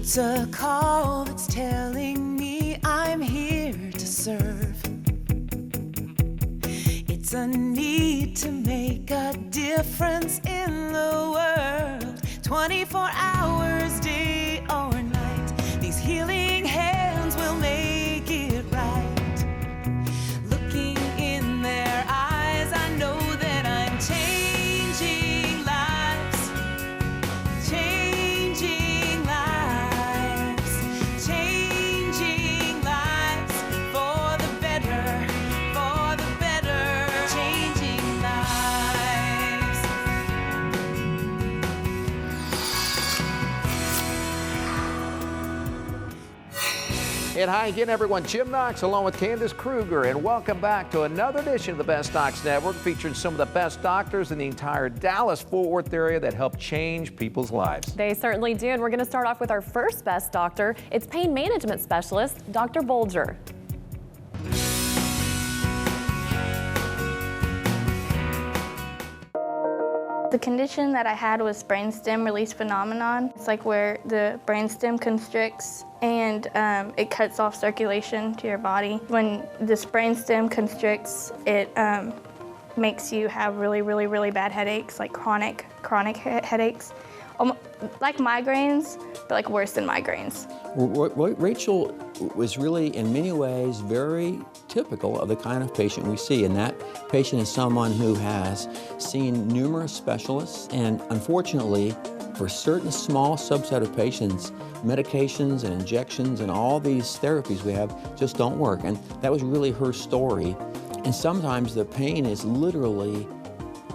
It's a call that's telling me I'm here to serve. It's a need to make a difference in the world. 24 hours, day or night, these healing hands will make it right. Looking in their eyes, I know that I'm changing lives. Changing lives. Changing lives for the better. For the better. Changing lives. And hi again, everyone. Jim Knox along with Candace Kruger, and welcome back to another edition of the Best Docs Network, featuring some of the best doctors in the entire Dallas-Fort Worth area that help change people's lives. They certainly do, and we're going to start off with our first best doctor. It's pain management specialist, Dr. Bulger. The condition that I had was brainstem release phenomenon. It's like where the brainstem constricts and it cuts off circulation to your body. When this brainstem constricts, it makes you have really bad headaches, like chronic headaches, like migraines, but like worse than migraines. Rachel was really, in many ways, very typical of the kind of patient we see, and that patient is someone who has seen numerous specialists, and unfortunately, for a certain small subset of patients, medications and injections and all these therapies we have just don't work, and that was really her story. And sometimes the pain is literally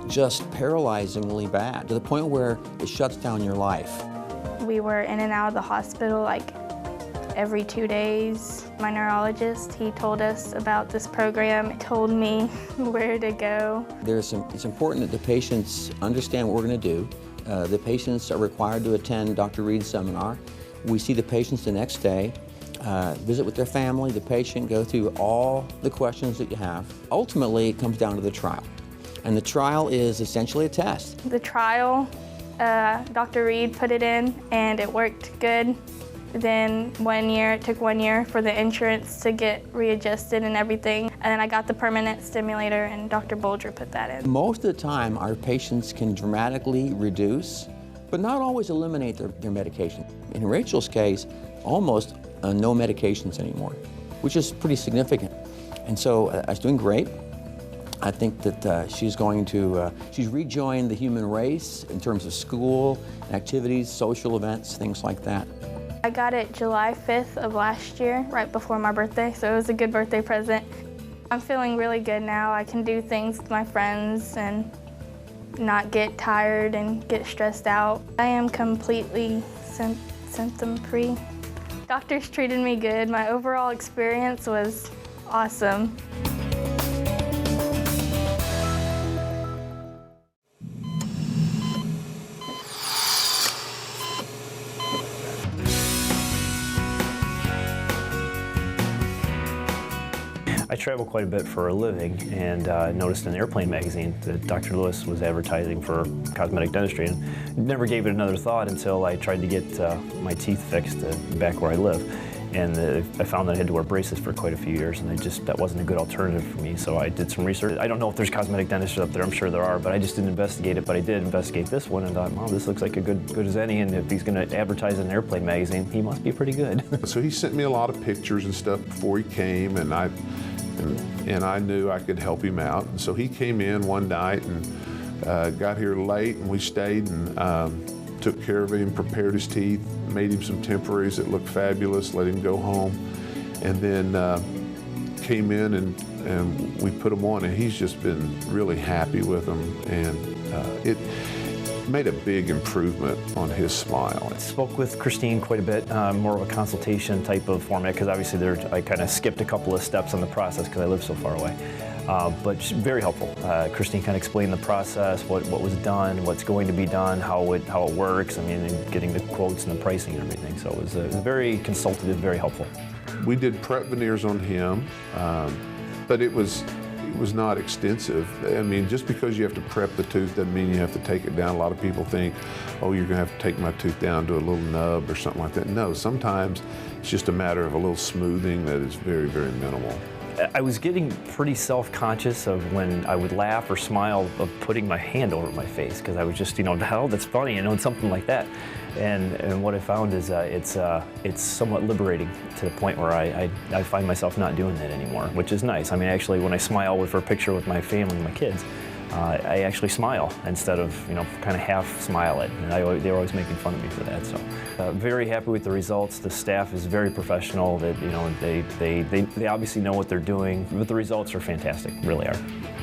just paralyzingly bad, to the point where it shuts down your life. We were in and out of the hospital like every 2 days. My neurologist, he told us about this program, told me where to go. It's important that the patients understand what we're going to do. The patients are required to attend Dr. Reed's seminar. We see the patients the next day, visit with their family, the patient, go through all the questions that you have. Ultimately, it comes down to the trial. And the trial is essentially a test. The trial, Dr. Reed put it in and it worked good. Then it took 1 year for the insurance to get readjusted and everything. And then I got the permanent stimulator and Dr. Bulger put that in. Most of the time, our patients can dramatically reduce, but not always eliminate their medication. In Rachel's case, almost no medications anymore, which is pretty significant. And so I was doing great. I think that she's rejoined the human race in terms of school, activities, social events, things like that. I got it July 5th of last year, right before my birthday, so it was a good birthday present. I'm feeling really good now. I can do things with my friends and not get tired and get stressed out. I am completely symptom-free. Doctors treated me good. My overall experience was awesome. I travel quite a bit for a living, and I noticed in the Airplane magazine that Dr. Lewis was advertising for cosmetic dentistry, and never gave it another thought until I tried to get my teeth fixed back where I live. And I found that I had to wear braces for quite a few years, and that wasn't a good alternative for me, so I did some research. I don't know if there's cosmetic dentists up there, I'm sure there are, but I just didn't investigate it, but I did investigate this one and thought, wow, this looks like a good as any, and if he's going to advertise in an Airplane magazine, he must be pretty good. So he sent me a lot of pictures and stuff before he came, and I knew I could help him out. And so he came in one night and got here late, and we stayed and took care of him, prepared his teeth, made him some temporaries that looked fabulous, let him go home, and then came in and we put them on, and he's just been really happy with them, and it made a big improvement on his smile. I spoke with Christine quite a bit, more of a consultation type of format, because obviously I kind of skipped a couple of steps on the process because I live so far away. But she's very helpful. Christine kind of explained the process, what was done, what's going to be done, how it works, I mean, and getting the quotes and the pricing and everything. So it was very consultative, very helpful. We did prep veneers on him, but it was was not extensive. I mean, just because you have to prep the tooth doesn't mean you have to take it down. A lot of people think, oh, you're gonna have to take my tooth down to a little nub or something like that. No, sometimes it's just a matter of a little smoothing that is very, very minimal. I was getting pretty self-conscious of when I would laugh or smile of putting my hand over my face, because I was just, you know, oh, that's funny, you know, something like that. And what I found is it's somewhat liberating to the point where I find myself not doing that anymore, which is nice. I mean, actually, when I smile for a picture with my family, my kids, I actually smile instead of, you know, kind of half smile it. And they were always making fun of me for that. So very happy with the results. The staff is very professional. That, you know, they obviously know what they're doing, but the results are fantastic, really are.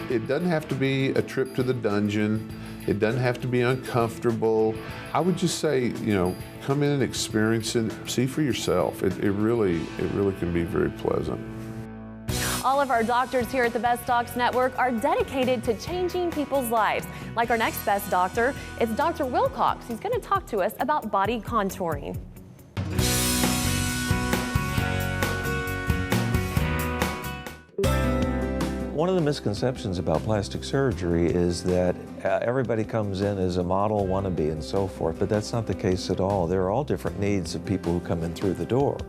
It doesn't have to be a trip to the dungeon. It doesn't have to be uncomfortable. I would just say, you know, come in and experience it, see for yourself. It really can be very pleasant. All of our doctors here at the Best Docs Network are dedicated to changing people's lives. Like our next Best Doctor, it's Dr. Wilcox. He's going to talk to us about body contouring. One of the misconceptions about plastic surgery is that everybody comes in as a model, wannabe, and so forth, but that's not the case at all. There are all different needs of people who come in through the door.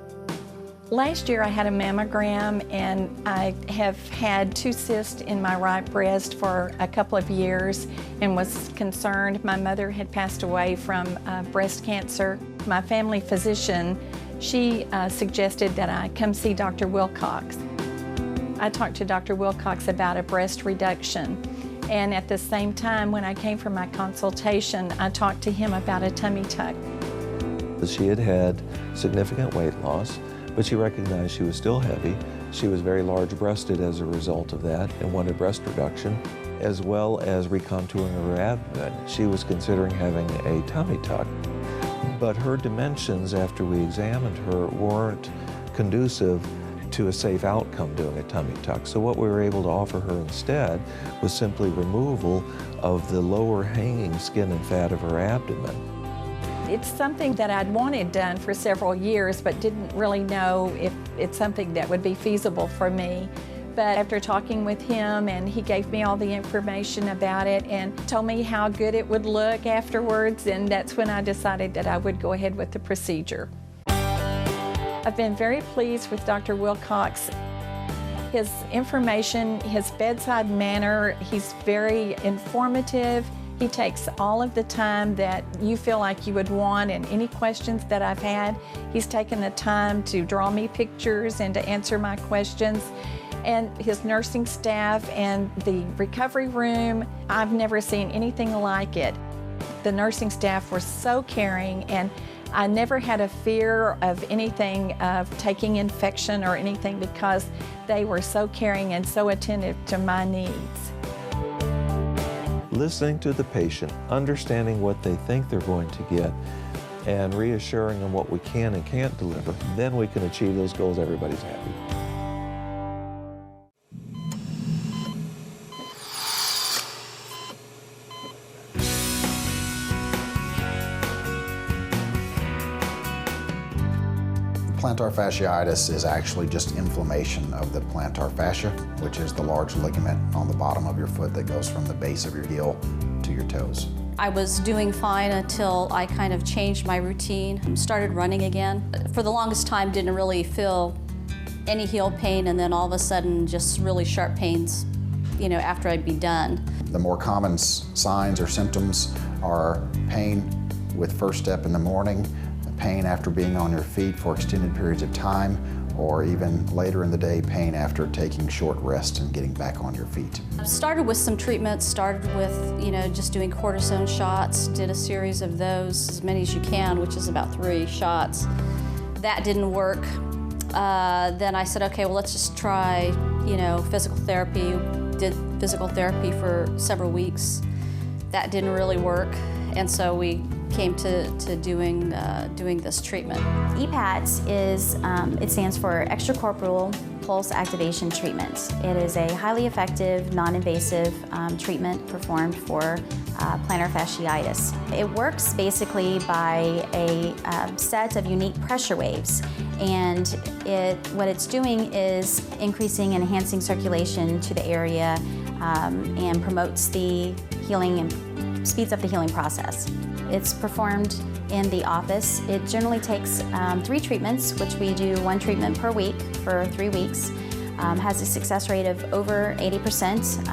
Last year I had a mammogram, and I have had 2 cysts in my right breast for a couple of years and was concerned. My mother had passed away from breast cancer. My family physician, she suggested that I come see Dr. Wilcox. I talked to Dr. Wilcox about a breast reduction, and at the same time when I came for my consultation, I talked to him about a tummy tuck. She had had significant weight loss, but she recognized she was still heavy. She was very large-breasted as a result of that and wanted breast reduction, as well as recontouring of her abdomen. She was considering having a tummy tuck, but her dimensions after we examined her weren't conducive to a safe outcome doing a tummy tuck. So what we were able to offer her instead was simply removal of the lower hanging skin and fat of her abdomen. It's something that I'd wanted done for several years, but didn't really know if it's something that would be feasible for me. But after talking with him, and he gave me all the information about it and told me how good it would look afterwards, and that's when I decided that I would go ahead with the procedure. I've been very pleased with Dr. Wilcox. His information, his bedside manner, he's very informative. He takes all of the time that you feel like you would want, and any questions that I've had, he's taken the time to draw me pictures and to answer my questions. And his nursing staff and the recovery room, I've never seen anything like it. The nursing staff were so caring, and I never had a fear of anything, of taking infection or anything, because they were so caring and so attentive to my needs. Listening to the patient, understanding what they think they're going to get, and reassuring them what we can and can't deliver, then we can achieve those goals. Everybody's happy. Plantar fasciitis is actually just inflammation of the plantar fascia, which is the large ligament on the bottom of your foot that goes from the base of your heel to your toes. I was doing fine until I kind of changed my routine and started running again. For the longest time, didn't really feel any heel pain, and then all of a sudden, just really sharp pains, you know, after I'd be done. The more common signs or symptoms are pain with first step in the morning, pain after being on your feet for extended periods of time, or even later in the day, pain after taking short rests and getting back on your feet. I started with some treatments, started with, you know, just doing cortisone shots, did a series of those, as many as you can, which is about 3 shots. That didn't work. Then I said, okay, well, let's just try, you know, physical therapy. Did physical therapy for several weeks. That didn't really work, and so we came to doing this treatment. EPATS is, it stands for Extracorporeal Pulse Activation Treatment. It is a highly effective, non-invasive treatment performed for plantar fasciitis. It works basically by a set of unique pressure waves, and what it's doing is increasing and enhancing circulation to the area and promotes the healing and speeds up the healing process. It's performed in the office. It generally takes 3 treatments, which we do 1 treatment per week for 3 weeks. Has a success rate of over 80%,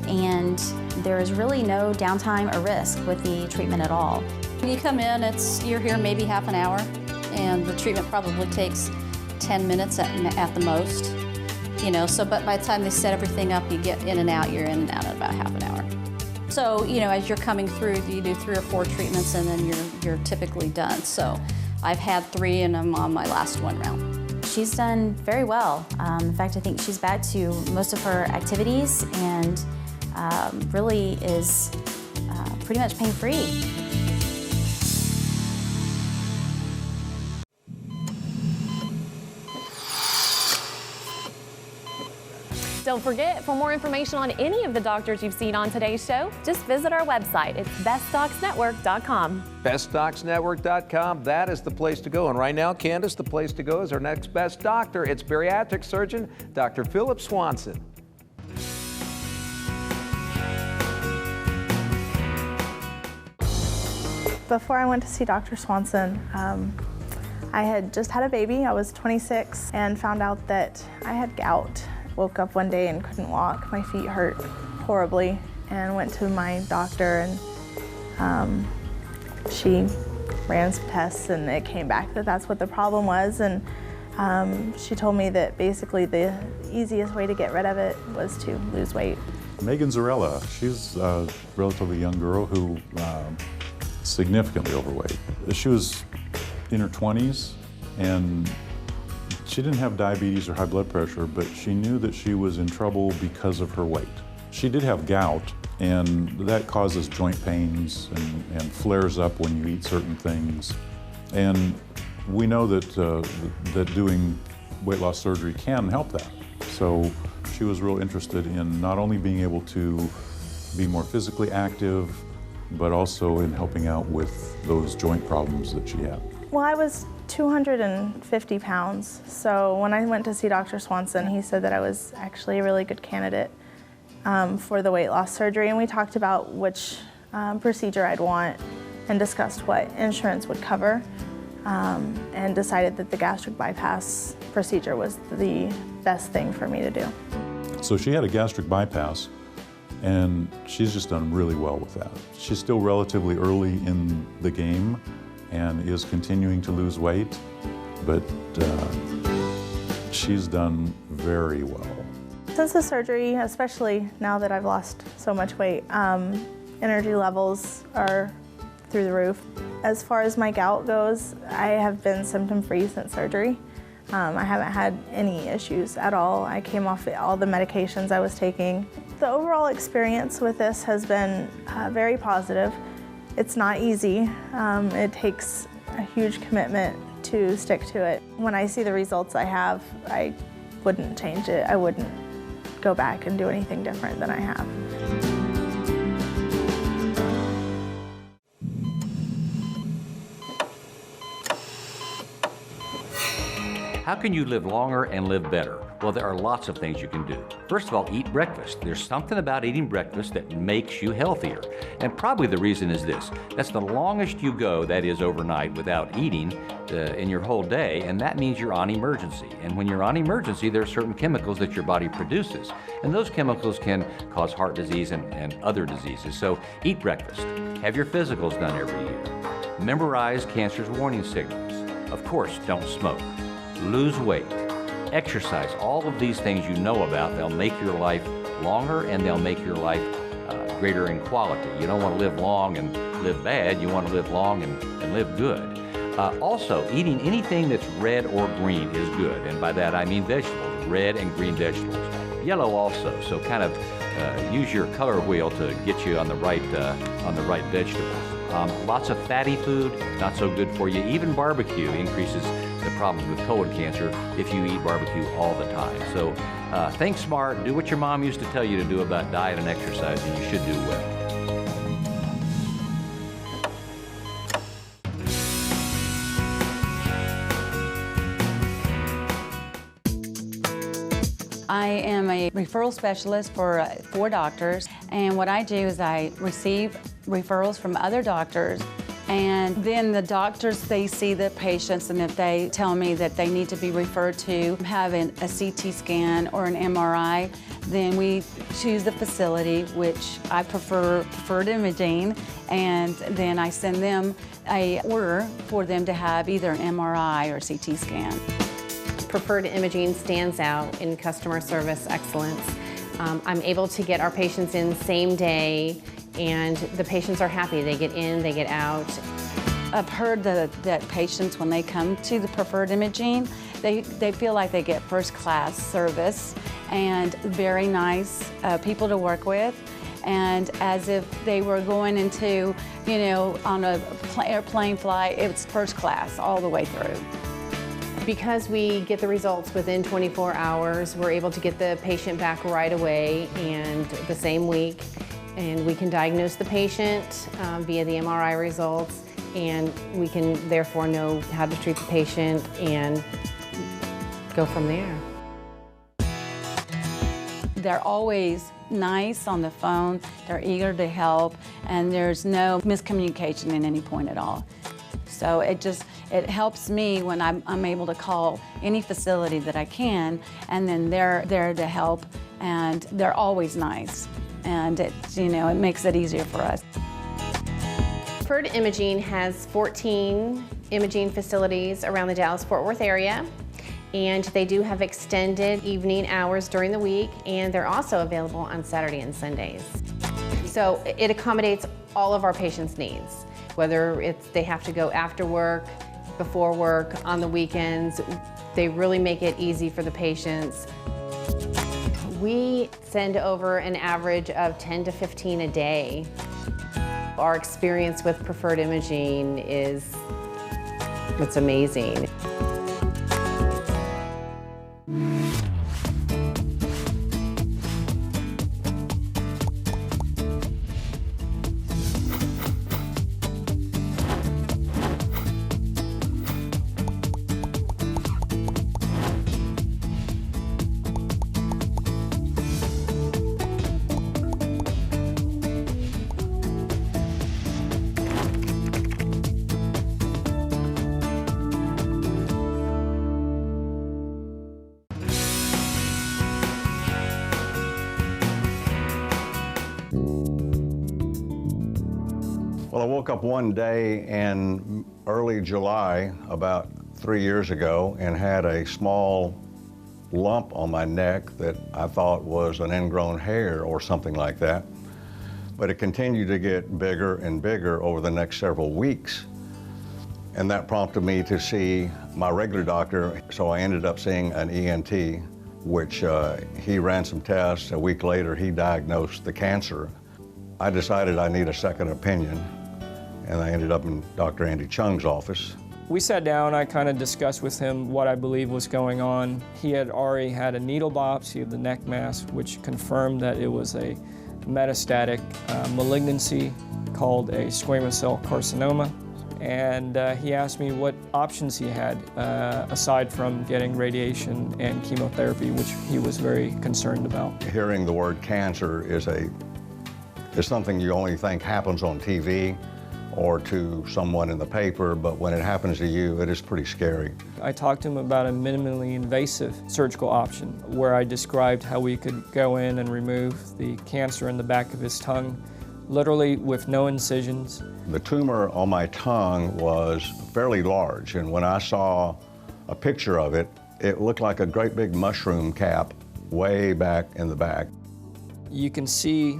and there is really no downtime or risk with the treatment at all. When you come in, you're here maybe half an hour, and the treatment probably takes 10 minutes at the most. You know, but by the time they set everything up, you get in and out, you're in and out in about half an hour. So, you know, as you're coming through, you do 3 or 4 treatments and then you're typically done. So I've had 3 and I'm on my last 1 round. She's done very well. In fact, I think she's back to most of her activities and really is pretty much pain-free. Don't forget, for more information on any of the doctors you've seen on today's show, just visit our website. It's bestdocsnetwork.com. Bestdocsnetwork.com, that is the place to go. And right now, Candace, the place to go is our next best doctor. It's bariatric surgeon, Dr. Philip Swanson. Before I went to see Dr. Swanson, I had just had a baby. I was 26 and found out that I had gout. Woke up one day and couldn't walk. My feet hurt horribly and went to my doctor, and she ran some tests and it came back that that's what the problem was, and she told me that basically the easiest way to get rid of it was to lose weight. Megan Zarella, she's a relatively young girl who significantly overweight. She was in her 20s and she didn't have diabetes or high blood pressure, but she knew that she was in trouble because of her weight. She did have gout, and that causes joint pains and flares up when you eat certain things. And we know that, that doing weight loss surgery can help that. So she was real interested in not only being able to be more physically active, but also in helping out with those joint problems that she had. Well, I was 250 pounds, so when I went to see Dr. Swanson, he said that I was actually a really good candidate for the weight loss surgery, and we talked about which procedure I'd want and discussed what insurance would cover, and decided that the gastric bypass procedure was the best thing for me to do. So she had a gastric bypass, and she's just done really well with that. She's still relatively early in the game and is continuing to lose weight, but she's done very well. Since the surgery, especially now that I've lost so much weight, energy levels are through the roof. As far as my gout goes, I have been symptom-free since surgery. I haven't had any issues at all. I came off all the medications I was taking. The overall experience with this has been very positive. It's not easy. It takes a huge commitment to stick to it. When I see the results I have, I wouldn't change it. I wouldn't go back and do anything different than I have. How can you live longer and live better? Well, there are lots of things you can do. First of all, eat breakfast. There's something about eating breakfast that makes you healthier. And probably the reason is this. That's the longest you go, that is overnight, without eating in your whole day, and that means you're on emergency. And when you're on emergency, there are certain chemicals that your body produces. And those chemicals can cause heart disease and other diseases. So eat breakfast. Have your physicals done every year. Memorize cancer's warning signals. Of course, don't smoke. Lose weight. Exercise. All of these things you know about, they'll make your life longer and they'll make your life greater in quality. You don't want to live long and live bad. You want to live long and live good. Also, eating anything that's red or green is good. And by that I mean vegetables, red and green vegetables. Yellow also, so kind of use your color wheel to get you on the right vegetables. Lots of fatty food, not so good for you. Even barbecue increases the problems with colon cancer if you eat barbecue all the time. So think smart, do what your mom used to tell you to do about diet and exercise, and you should do well. I am a referral specialist for 4 doctors, and what I do is I receive referrals from other doctors, and then the doctors, they see the patients, and if they tell me that they need to be referred to have a CT scan or an MRI, then we choose the facility, which I prefer preferred imaging, and then I send them an order for them to have either an MRI or CT scan. Preferred imaging stands out in customer service excellence. I'm able to get our patients in same day, and the patients are happy. They get in, they get out. I've heard that patients, when they come to the preferred imaging, they feel like they get first-class service and very nice people to work with, and as if they were going into, you know, on a airplane flight, it's first class all the way through. Because we get the results within 24 hours, we're able to get the patient back right away and the same week, and we can diagnose the patient via the MRI results, and we can therefore know how to treat the patient and go from there. They're always nice on the phone, they're eager to help, and there's no miscommunication at any point at all. So it helps me when I'm able to call any facility that I can, and then they're there to help, and they're always nice, and it makes it easier for us. Preferred Imaging has 14 imaging facilities around the Dallas-Fort Worth area, and they do have extended evening hours during the week, and they're also available on Saturday and Sundays. So it accommodates all of our patients' needs, whether they have to go after work, before work, on the weekends. They really make it easy for the patients. We send over an average of 10 to 15 a day. Our experience with Preferred Imaging it's amazing. Well, I woke up one day in early July, about 3 years ago, and had a small lump on my neck that I thought was an ingrown hair or something like that. But it continued to get bigger and bigger over the next several weeks. And that prompted me to see my regular doctor, so I ended up seeing an ENT, which he ran some tests. A week later, he diagnosed the cancer. I decided I need a second opinion, and I ended up in Dr. Andy Chung's office. We sat down, I kind of discussed with him what I believe was going on. He had already had a needle biopsy of the neck mass, which confirmed that it was a metastatic malignancy called a squamous cell carcinoma. And he asked me what options he had aside from getting radiation and chemotherapy, which he was very concerned about. Hearing the word cancer is something you only think happens on TV or to someone in the paper, but when it happens to you, it is pretty scary. I talked to him about a minimally invasive surgical option where I described how we could go in and remove the cancer in the back of his tongue, literally with no incisions. The tumor on my tongue was fairly large, and when I saw a picture of it, it looked like a great big mushroom cap way back in the back. You can see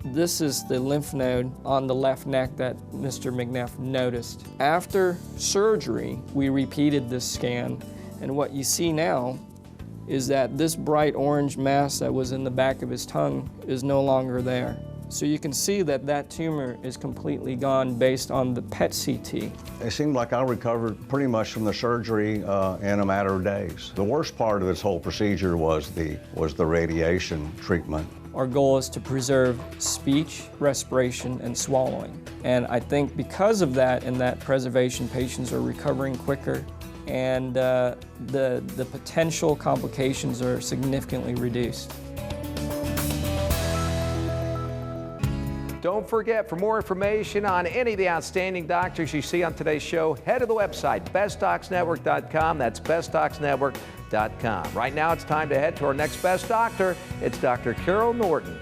this is the lymph node on the left neck that Mr. McNeff noticed. After surgery, we repeated this scan, and what you see now is that this bright orange mass that was in the back of his tongue is no longer there. So you can see that that tumor is completely gone based on the PET CT. It seemed like I recovered pretty much from the surgery in a matter of days. The worst part of this whole procedure was the radiation treatment. Our goal is to preserve speech, respiration, and swallowing. And I think because of that and that preservation, patients are recovering quicker and the potential complications are significantly reduced. Don't forget, for more information on any of the outstanding doctors you see on today's show, head to the website, bestdocsnetwork.com. That's bestdocsnetwork.com. Right now, it's time to head to our next best doctor. It's Dr. Carol Norton.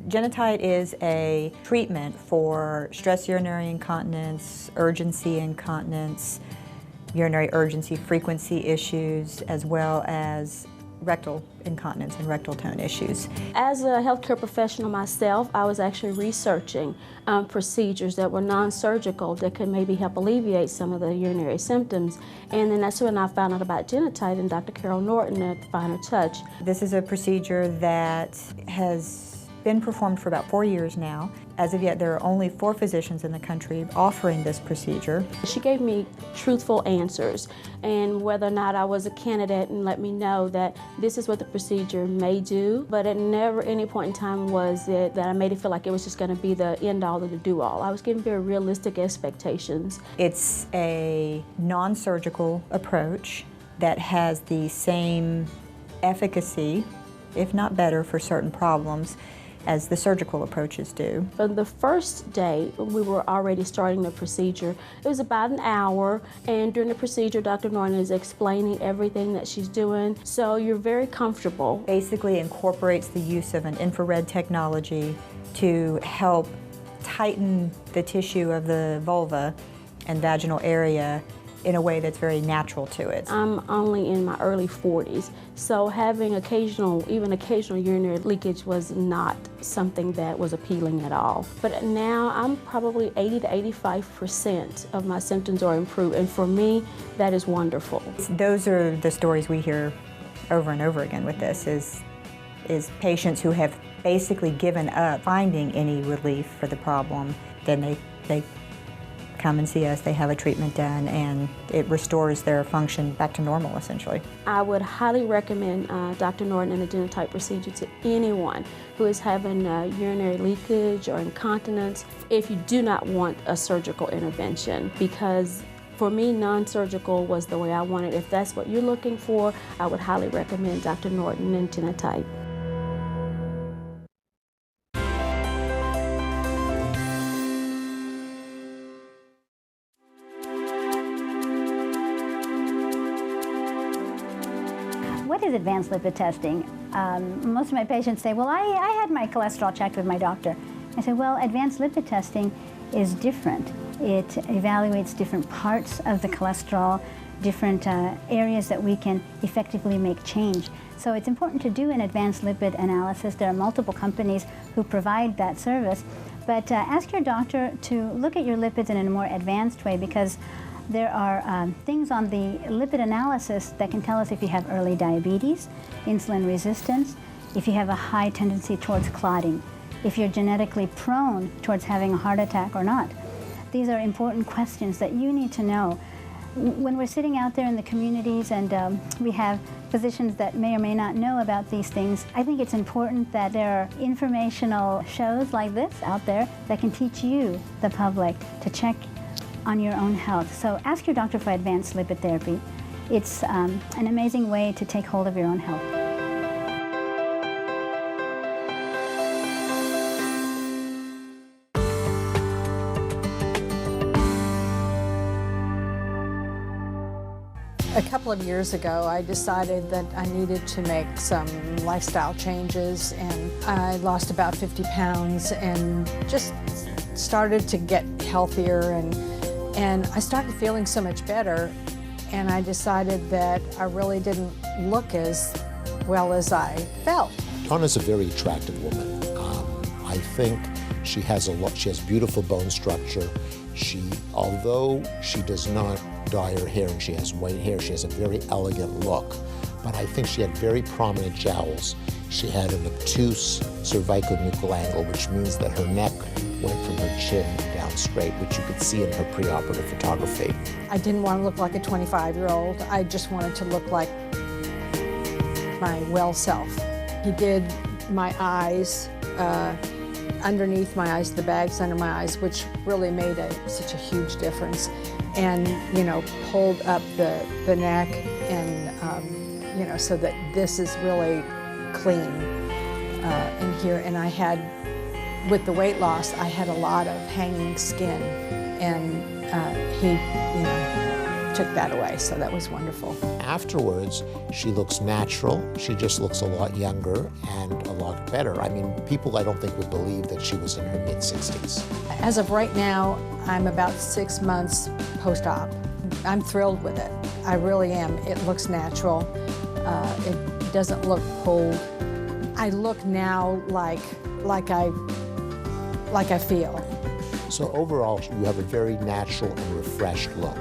Genityte is a treatment for stress urinary incontinence, urgency incontinence, urinary urgency frequency issues, as well as rectal incontinence and rectal tone issues. As a healthcare professional myself, I was actually researching procedures that were non-surgical that could maybe help alleviate some of the urinary symptoms. And then that's when I found out about Genityte and Dr. Carol Norton at Finer Touch. This is a procedure that has been performed for about 4 years now. As of yet, there are only 4 physicians in the country offering this procedure. She gave me truthful answers, and whether or not I was a candidate, and let me know that this is what the procedure may do, but at never any point in time was it that I made it feel like it was just going to be the end all or the do all. I was given very realistic expectations. It's a non-surgical approach that has the same efficacy, if not better, for certain problems as the surgical approaches do. For the first day, we were already starting the procedure. It was about an hour, and during the procedure, Dr. Norton is explaining everything that she's doing, so you're very comfortable. Basically incorporates the use of an infrared technology to help tighten the tissue of the vulva and vaginal area in a way that's very natural to it. I'm only in my early 40s, so having even occasional urinary leakage was not something that was appealing at all. But now I'm probably 80 to 85% of my symptoms are improved, and for me, that is wonderful. Those are the stories we hear over and over again with this, is patients who have basically given up finding any relief for the problem. Then they come and see us, they have a treatment done, and it restores their function back to normal, essentially. I would highly recommend Dr. Norton and the Genityte procedure to anyone who is having urinary leakage or incontinence if you do not want a surgical intervention, because for me, non-surgical was the way I wanted. If that's what you're looking for, I would highly recommend Dr. Norton and Genityte. What is advanced lipid testing? Most of my patients say, well, I had my cholesterol checked with my doctor. I say, well, advanced lipid testing is different. It evaluates different parts of the cholesterol, different areas that we can effectively make change. So it's important to do an advanced lipid analysis. There are multiple companies who provide that service, but ask your doctor to look at your lipids in a more advanced way, because there are things on the lipid analysis that can tell us if you have early diabetes, insulin resistance, if you have a high tendency towards clotting, if you're genetically prone towards having a heart attack or not. These are important questions that you need to know. When we're sitting out there in the communities and we have physicians that may or may not know about these things, I think it's important that there are informational shows like this out there that can teach you, the public, to check on your own health. So ask your doctor for advanced lipid therapy. It's an amazing way to take hold of your own health. A couple of years ago, I decided that I needed to make some lifestyle changes, and I lost about 50 pounds and just started to get healthier, and I started feeling so much better, and I decided that I really didn't look as well as I felt. Donna's a very attractive woman. I think she has beautiful bone structure. Although she does not dye her hair and she has white hair, she has a very elegant look. But I think she had very prominent jowls. She had an obtuse cerviconuchal angle, which means that her neck went from her chin down straight, which you could see in her preoperative photography. I didn't want to look like a 25-year-old. I just wanted to look like my well self. He did my eyes. underneath my eyes, the bags under my eyes, which really made such a huge difference. And, you know, pulled up the neck and, you know, so that this is really clean in here. And I had, with the weight loss, I had a lot of hanging skin, and he, you know, took that away, so that was wonderful. Afterwards, she looks natural. She just looks a lot younger and a lot better. I mean, people I don't think would believe that she was in her mid-60s. As of right now, I'm about 6 months post-op. I'm thrilled with it. I really am. It looks natural. It doesn't look pulled. I look now like I feel. So overall, you have a very natural and refreshed look.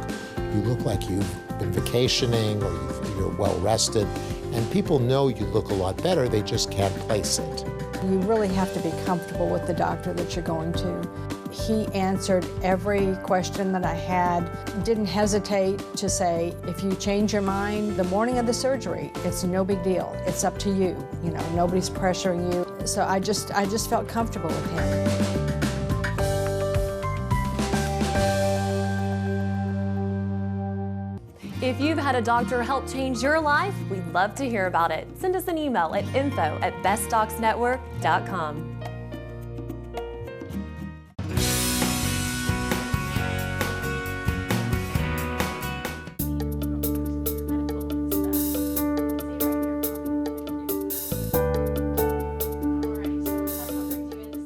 You look like you've been vacationing or you're well rested, and people know you look a lot better, they just can't place it. You really have to be comfortable with the doctor that you're going to. He answered every question that I had, didn't hesitate to say, if you change your mind the morning of the surgery, it's no big deal. It's up to you. You know, nobody's pressuring you. So I just felt comfortable with him. If you've had a doctor help change your life, we'd love to hear about it. Send us an email at info@bestdocsnetwork.com.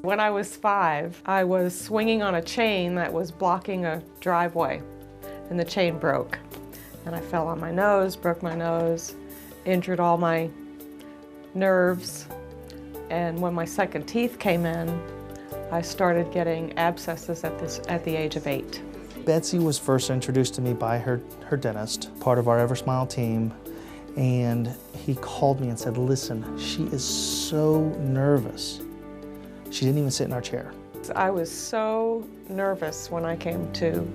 When I was 5, I was swinging on a chain that was blocking a driveway, and the chain broke. And I fell on my nose, broke my nose, injured all my nerves. And when my second teeth came in, I started getting abscesses at the age of 8. Betsy was first introduced to me by her dentist, part of our EverSmile team, and he called me and said, listen, she is so nervous. She didn't even sit in our chair. I was so nervous when I came to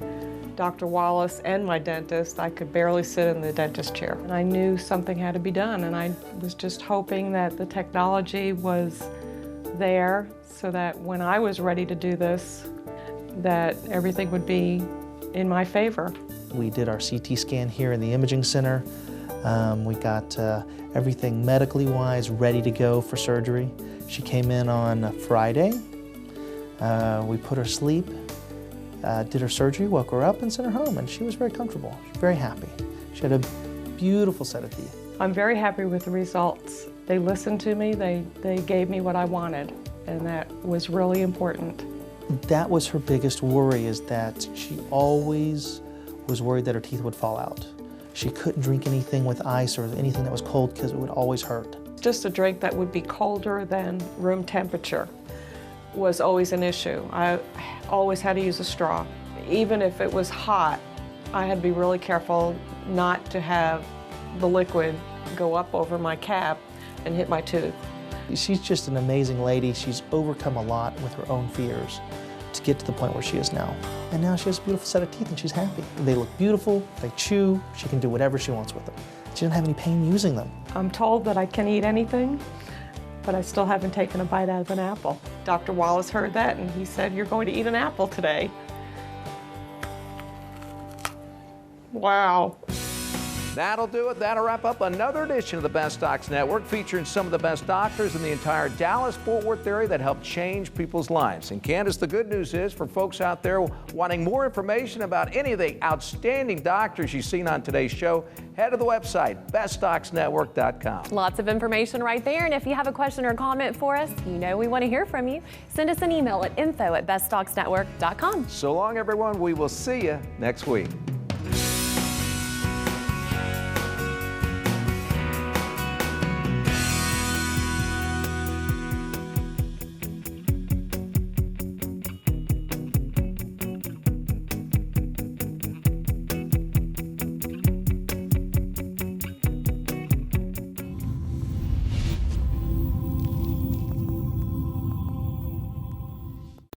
Dr. Wallace and my dentist. I could barely sit in the dentist chair. And I knew something had to be done, and I was just hoping that the technology was there so that when I was ready to do this, that everything would be in my favor. We did our CT scan here in the imaging center. We got everything medically wise ready to go for surgery. She came in on Friday. We put her to sleep. Did her surgery, woke her up, and sent her home, and she was very comfortable. She was very happy. She had a beautiful set of teeth. I'm very happy with the results. They listened to me, they gave me what I wanted, and that was really important. That was her biggest worry, is that she always was worried that her teeth would fall out. She couldn't drink anything with ice or anything that was cold because it would always hurt. Just a drink that would be colder than room temperature was always an issue. I always had to use a straw. Even if it was hot, I had to be really careful not to have the liquid go up over my cap and hit my tooth. She's just an amazing lady. She's overcome a lot with her own fears to get to the point where she is now. And now she has a beautiful set of teeth and she's happy. They look beautiful, they chew, she can do whatever she wants with them. She doesn't have any pain using them. I'm told that I can eat anything, but I still haven't taken a bite out of an apple. Dr. Wallace heard that and he said, you're going to eat an apple today. Wow. That'll do it. That'll wrap up another edition of the Best Docs Network, featuring some of the best doctors in the entire Dallas-Fort Worth area that help change people's lives. And Candace, the good news is for folks out there wanting more information about any of the outstanding doctors you've seen on today's show, head to the website, bestdocsnetwork.com. Lots of information right there. And if you have a question or comment for us, you know we want to hear from you. Send us an email at info@bestdocsnetwork.com. So long, everyone. We will see you next week.